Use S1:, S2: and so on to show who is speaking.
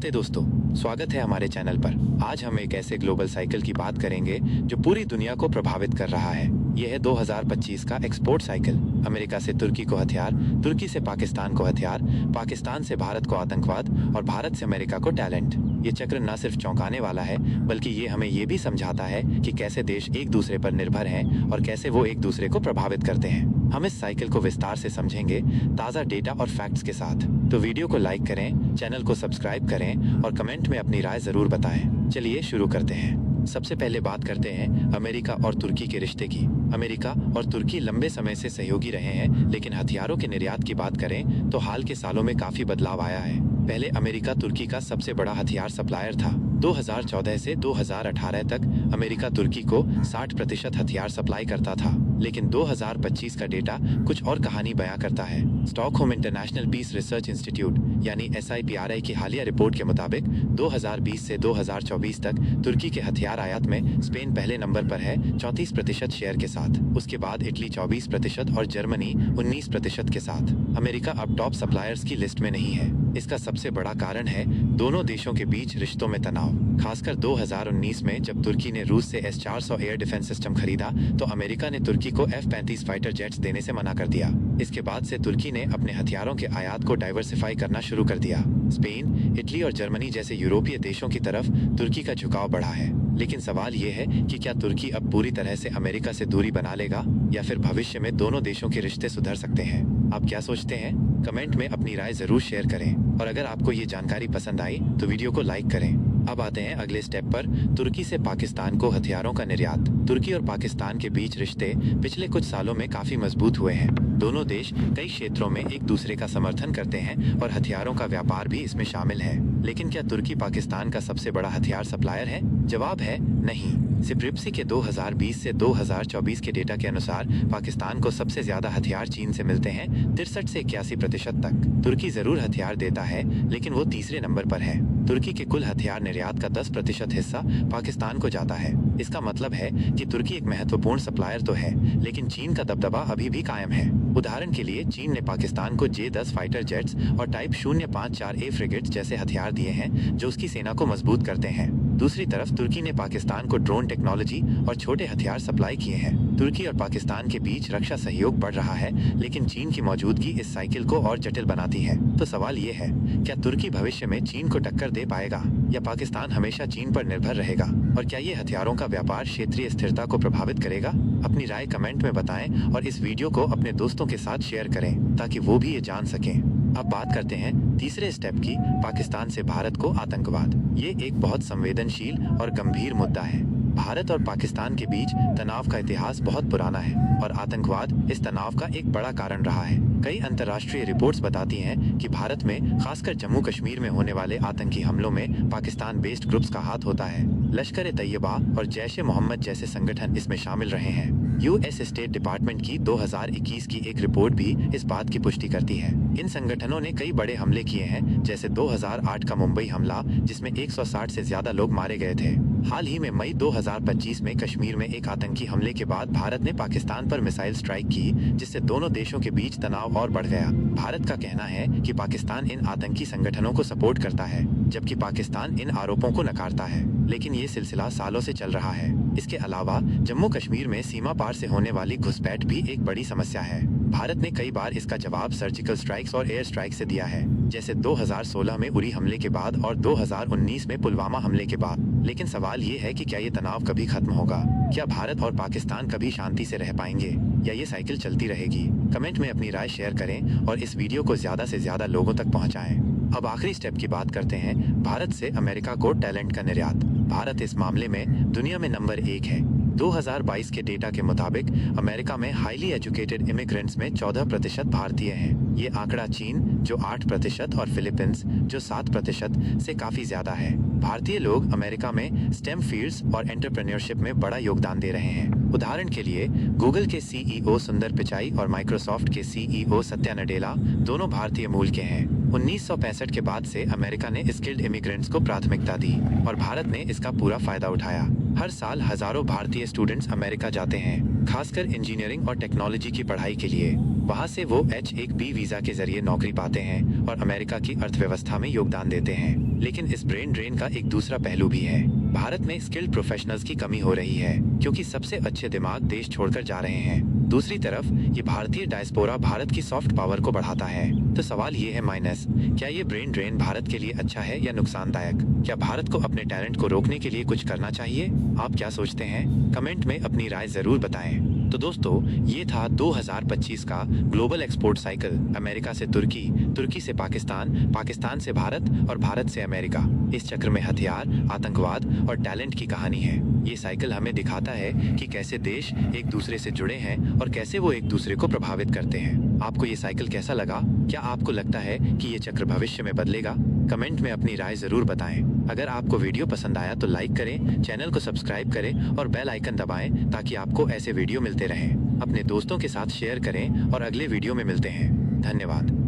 S1: नमस्ते दोस्तों, स्वागत है हमारे चैनल पर। आज हम एक ऐसे ग्लोबल साइकिल की बात करेंगे जो पूरी दुनिया को प्रभावित कर रहा है। यह है 2025 का एक्सपोर्ट साइकिल। अमेरिका से तुर्की को हथियार, तुर्की से पाकिस्तान को हथियार, पाकिस्तान से भारत को आतंकवाद और भारत से अमेरिका को टैलेंट। ये चक्र न सिर्फ चौंकाने वाला है, बल्कि ये हमें ये भी समझाता है कि कैसे देश एक दूसरे पर निर्भर हैं और कैसे वो एक दूसरे को प्रभावित करते हैं। हम इस साइकिल को विस्तार से समझेंगे, ताज़ा डेटा और फैक्ट्स के साथ। तो वीडियो को लाइक करें, चैनल को सब्सक्राइब करें और कमेंट में अपनी राय जरूर बताएं। चलिए शुरू करते हैं। सबसे पहले बात करते हैं अमेरिका और तुर्की के रिश्ते की। अमेरिका और तुर्की लंबे समय से सहयोगी रहे हैं, लेकिन हथियारों के निर्यात की बात करें तो हाल के सालों में काफी बदलाव आया है। पहले अमेरिका तुर्की का सबसे बड़ा हथियार सप्लायर था। 2014 से 2018 तक अमेरिका तुर्की को 60% हथियार सप्लाई करता था, लेकिन 2025 का डेटा कुछ और कहानी बयां करता है। Stockholm International Peace Research Institute यानी SIPRI की हालिया रिपोर्ट के मुताबिक 2020 से 2024 तक तुर्की के हथियार आयात में स्पेन पहले नंबर पर है 34% शेयर के साथ। उसके बाद इटली 24% और जर्मनी 19% के साथ। अमेरिका अब टॉप सप्लायर्स की लिस्ट में नहीं है। इसका सबसे बड़ा कारण है दोनों देशों के बीच रिश्तों में तनाव। खासकर 2019 में जब तुर्की ने रूस से S-400 एयर डिफेंस सिस्टम खरीदा तो अमेरिका ने तुर्की को F-35 फाइटर जेट्स देने से मना कर दिया। इसके बाद से तुर्की ने अपने हथियारों के आयात को डाइवर्सिफाई करना शुरू कर दिया। स्पेन, इटली और जर्मनी जैसे यूरोपीय देशों की तरफ तुर्की का झुकाव बढ़ा है। लेकिन सवाल ये है कि क्या तुर्की अब पूरी तरह से अमेरिका से दूरी बना लेगा या फिर भविष्य में दोनों देशों के रिश्ते सुधर सकते हैं? आप क्या सोचते हैं? कमेंट में अपनी राय जरूर शेयर करें और अगर आपको ये जानकारी पसंद आई तो वीडियो को लाइक करें। अब आते हैं अगले स्टेप पर, तुर्की से पाकिस्तान को हथियारों का निर्यात। तुर्की और पाकिस्तान के बीच रिश्ते पिछले कुछ सालों में काफी मजबूत हुए हैं। दोनों देश कई क्षेत्रों में एक दूसरे का समर्थन करते हैं और हथियारों का व्यापार भी इसमें शामिल है। लेकिन क्या तुर्की पाकिस्तान का सबसे बड़ा हथियार सप्लायर है? जवाब है नहीं। सिप्रिप्सी के 2020 से 2024 के डेटा के अनुसार पाकिस्तान को सबसे ज्यादा हथियार चीन से मिलते हैं, 63 से 81% तक। तुर्की जरूर हथियार देता है, लेकिन वो तीसरे नंबर पर है। तुर्की के कुल हथियार निर्यात का 10% हिस्सा पाकिस्तान को जाता है। इसका मतलब है कि तुर्की एक महत्वपूर्ण सप्लायर तो है, लेकिन चीन का दबदबा अभी भी कायम है। उदाहरण के लिए चीन ने पाकिस्तान को J-10 फाइटर जेट्स और टाइप 054A फ्रिगेट्स जैसे हथियार दिए हैं, जो उसकी सेना को मजबूत करते हैं। दूसरी तरफ तुर्की ने पाकिस्तान को ड्रोन टेक्नोलॉजी और छोटे हथियार सप्लाई किए हैं। तुर्की और पाकिस्तान के बीच रक्षा सहयोग बढ़ रहा है, लेकिन चीन की मौजूदगी इस साइकिल को और जटिल बनाती है। तो सवाल ये है, क्या तुर्की भविष्य में चीन को टक्कर दे पाएगा या पाकिस्तान हमेशा चीन पर निर्भर रहेगा? और क्या ये हथियारों का व्यापार क्षेत्रीय स्थिरता को प्रभावित करेगा? अपनी राय कमेंट में बताएं और इस वीडियो को अपने दोस्तों के साथ शेयर करें ताकि वो भी ये जान सकें। अब बात करते हैं तीसरे स्टेप की, पाकिस्तान से भारत को आतंकवाद। ये एक बहुत संवेदनशील और गंभीर मुद्दा है। भारत और पाकिस्तान के बीच तनाव का इतिहास बहुत पुराना है और आतंकवाद इस तनाव का एक बड़ा कारण रहा है। कई अंतर्राष्ट्रीय रिपोर्ट्स बताती हैं कि भारत में, खासकर जम्मू कश्मीर में होने वाले आतंकी हमलों में पाकिस्तान बेस्ड ग्रुप्स का हाथ होता है। लश्कर-ए-तैयबा और जैश-ए-मोहम्मद जैसे संगठन इसमें शामिल रहे हैं। US स्टेट डिपार्टमेंट की 2021 की एक रिपोर्ट भी इस बात की पुष्टि करती है। इन संगठनों ने कई बड़े हमले किए हैं, जैसे 2008 का मुंबई हमला, जिसमें 160 से ज्यादा लोग मारे गए थे। हाल ही में मई 2025 में कश्मीर में एक आतंकी हमले के बाद भारत ने पाकिस्तान पर मिसाइल स्ट्राइक की, जिससे दोनों देशों के बीच तनाव और बढ़ गया। भारत का कहना है कि पाकिस्तान इन आतंकी संगठनों को सपोर्ट करता है, जबकि पाकिस्तान इन आरोपों को नकारता है। लेकिन ये सिलसिला सालों से चल रहा है। इसके अलावा जम्मू कश्मीर में सीमा पार से होने वाली घुसपैठ भी एक बड़ी समस्या है। भारत ने कई बार इसका जवाब सर्जिकल स्ट्राइक्स और एयर स्ट्राइक से दिया है, जैसे 2016 में उरी हमले के बाद और 2019 में पुलवामा हमले के बाद। लेकिन सवाल ये है कि क्या ये तनाव कभी खत्म होगा? क्या भारत और पाकिस्तान कभी शांति से रह पाएंगे या ये साइकिल चलती रहेगी? कमेंट में अपनी राय शेयर करें और इस वीडियो को ज्यादा से ज्यादा लोगों तक पहुंचाएं। अब आखिरी स्टेप की बात करते हैं, भारत से अमेरिका को टैलेंट का निर्यात। भारत इस मामले में दुनिया में नंबर 1 है। 2022 के डेटा के मुताबिक अमेरिका में हाईली एजुकेटेड इमिग्रेंट्स में 14% भारतीय हैं। ये आंकड़ा चीन जो 8% और फिलीपींस जो 7% से काफी ज्यादा है। भारतीय लोग अमेरिका में स्टेम फील्ड्स और एंटरप्रेन्योरशिप में बड़ा योगदान दे रहे हैं। उदाहरण के लिए गूगल के CEO सुंदर पिचाई और माइक्रोसॉफ्ट के CEO सत्या नडेला दोनों भारतीय मूल के हैं। 1965 के बाद से अमेरिका ने स्किल्ड इमिग्रेंट्स को प्राथमिकता दी और भारत ने इसका पूरा फायदा उठाया। हर साल हजारों भारतीय स्टूडेंट्स अमेरिका जाते हैं, खासकर इंजीनियरिंग और टेक्नोलॉजी की पढ़ाई के लिए। वहाँ से वो H-1B वीजा के जरिए नौकरी पाते हैं और अमेरिका की अर्थव्यवस्था में योगदान देते हैं। लेकिन इस ब्रेन ड्रेन का एक दूसरा पहलू भी है। भारत में स्किल्ड प्रोफेशनल्स की कमी हो रही है क्योंकि सबसे अच्छे दिमाग देश छोड़कर जा रहे हैं। दूसरी तरफ ये भारतीय डायस्पोरा भारत की सॉफ्ट पावर को बढ़ाता है। तो सवाल ये है माइनस, क्या ये ब्रेन ड्रेन भारत के लिए अच्छा है या नुकसानदायक? क्या भारत को अपने टैलेंट को रोकने के लिए कुछ करना चाहिए? आप क्या सोचते हैं? कमेंट में अपनी राय जरूर बताएं। तो दोस्तों, ये था 2025 का ग्लोबल एक्सपोर्ट साइकिल। अमेरिका से तुर्की, तुर्की से पाकिस्तान, पाकिस्तान से भारत और भारत से अमेरिका। इस चक्र में हथियार, आतंकवाद और टैलेंट की कहानी है। ये साइकिल हमें दिखाता है कि कैसे देश एक दूसरे से जुड़े हैं और कैसे वो एक दूसरे को प्रभावित करते हैं। आपको ये साइकिल कैसा लगा? क्या आपको लगता है कि ये चक्र भविष्य में बदलेगा? कमेंट में अपनी राय जरूर बताएं। अगर आपको वीडियो पसंद आया तो लाइक करें, चैनल को सब्सक्राइब करें और बेल आइकन दबाएं ताकि आपको ऐसे वीडियो मिलते रहें। अपने दोस्तों के साथ शेयर करें और अगले वीडियो में मिलते हैं। धन्यवाद।